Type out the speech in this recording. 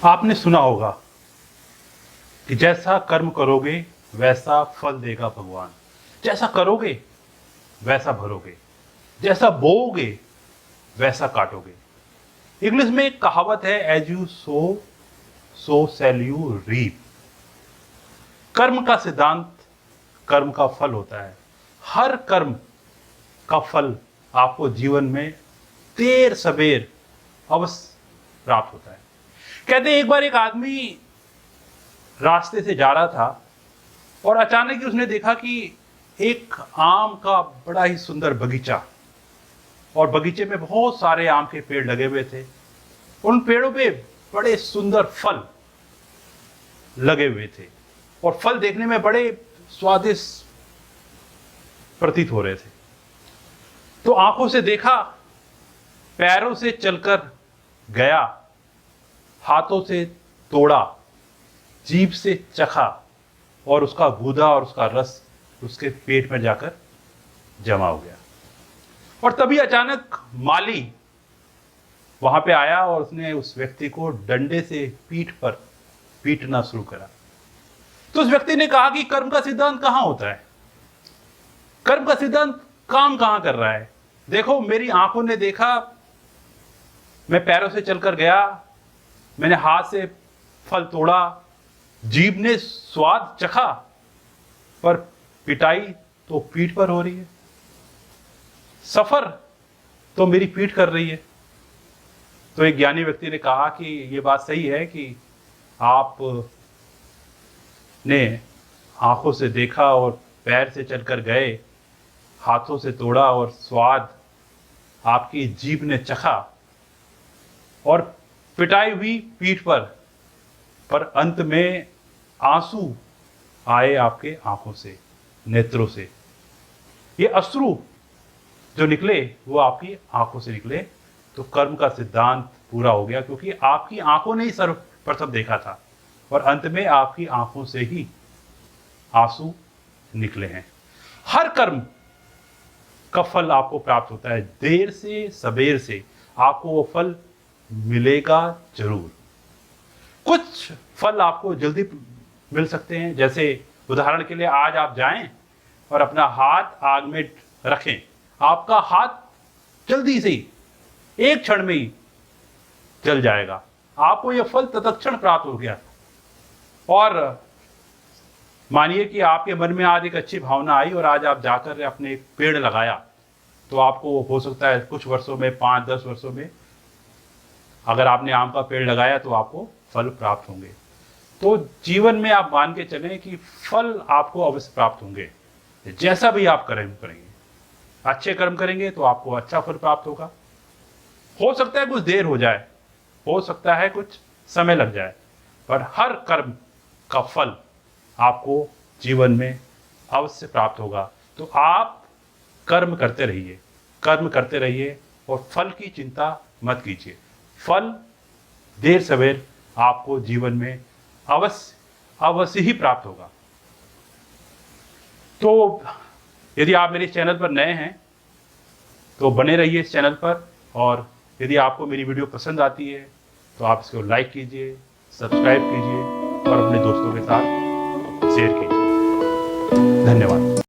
आपने सुना होगा कि जैसा कर्म करोगे वैसा फल देगा भगवान। जैसा करोगे वैसा भरोगे, जैसा बोओगे वैसा काटोगे। इंग्लिश में एक कहावत है, as you sow so shall you reap. कर्म का सिद्धांत कर्म का फल होता है। हर कर्म का फल आपको जीवन में देर सबेर अवश्य प्राप्त होता है। कहते हैं एक बार एक आदमी रास्ते से जा रहा था और अचानक ही उसने देखा कि एक आम का बड़ा ही सुंदर बगीचा, और बगीचे में बहुत सारे आम के पेड़ लगे हुए थे। उन पेड़ों पे बड़े सुंदर फल लगे हुए थे और फल देखने में बड़े स्वादिष्ट प्रतीत हो रहे थे। तो आंखों से देखा, पैरों से चलकर गया, हाथों से तोड़ा, जीभ से चखा और उसका गूदा और उसका रस उसके पेट में जाकर जमा हो गया। और तभी अचानक माली वहां पे आया और उसने उस व्यक्ति को डंडे से पीठ पर पीटना शुरू करा। तो उस व्यक्ति ने कहा कि कर्म का सिद्धांत कहां होता है, कर्म का सिद्धांत काम कहां कर रहा है। देखो, मेरी आंखों ने देखा, मैं पैरों से चलकर गया, मैंने हाथ से फल तोड़ा, जीभ ने स्वाद चखा, पर पिटाई तो पीठ पर हो रही है, सफर तो मेरी पीठ कर रही है। तो एक ज्ञानी व्यक्ति ने कहा कि यह बात सही है कि आप ने आंखों से देखा और पैर से चलकर गए, हाथों से तोड़ा और स्वाद आपकी जीभ ने चखा, और पिटाई हुई पीठ पर अंत में आंसू आए आपके आंखों से, नेत्रों से। ये अश्रु जो निकले वो आपकी आंखों से निकले। तो कर्म का सिद्धांत पूरा हो गया, क्योंकि आपकी आंखों ने ही सर्वप्रथम देखा था और अंत में आपकी आंखों से ही आंसू निकले हैं। हर कर्म का फल आपको प्राप्त होता है, देर से सबेर से आपको वो फल मिलेगा जरूर। कुछ फल आपको जल्दी मिल सकते हैं, जैसे उदाहरण के लिए आज आप जाएं और अपना हाथ आग में रखें, आपका हाथ जल्दी से ही एक क्षण में ही जल जाएगा, आपको यह फल तत्क्षण प्राप्त हो गया। और मानिए कि आपके मन में आज एक अच्छी भावना आई और आज आप जाकर अपने एक पेड़ लगाया, तो आपको हो सकता है कुछ वर्षों में, 5-10 वर्षों में, अगर आपने आम का पेड़ लगाया तो आपको फल प्राप्त होंगे। तो जीवन में आप मान के चलें कि फल आपको अवश्य प्राप्त होंगे। जैसा भी आप कर्म करेंगे, अच्छे कर्म करेंगे तो आपको अच्छा फल प्राप्त होगा। हो सकता है कुछ देर हो जाए, हो सकता है कुछ समय लग जाए, पर हर कर्म का फल आपको जीवन में अवश्य प्राप्त होगा। तो आप कर्म करते रहिए, कर्म करते रहिए और फल की चिंता मत कीजिए। फल देर सवेर आपको जीवन में अवश्य ही प्राप्त होगा। तो यदि आप मेरे चैनल पर नए हैं तो बने रहिए इस चैनल पर, और यदि आपको मेरी वीडियो पसंद आती है तो आप इसको लाइक कीजिए, सब्सक्राइब कीजिए और अपने दोस्तों के साथ शेयर कीजिए। धन्यवाद।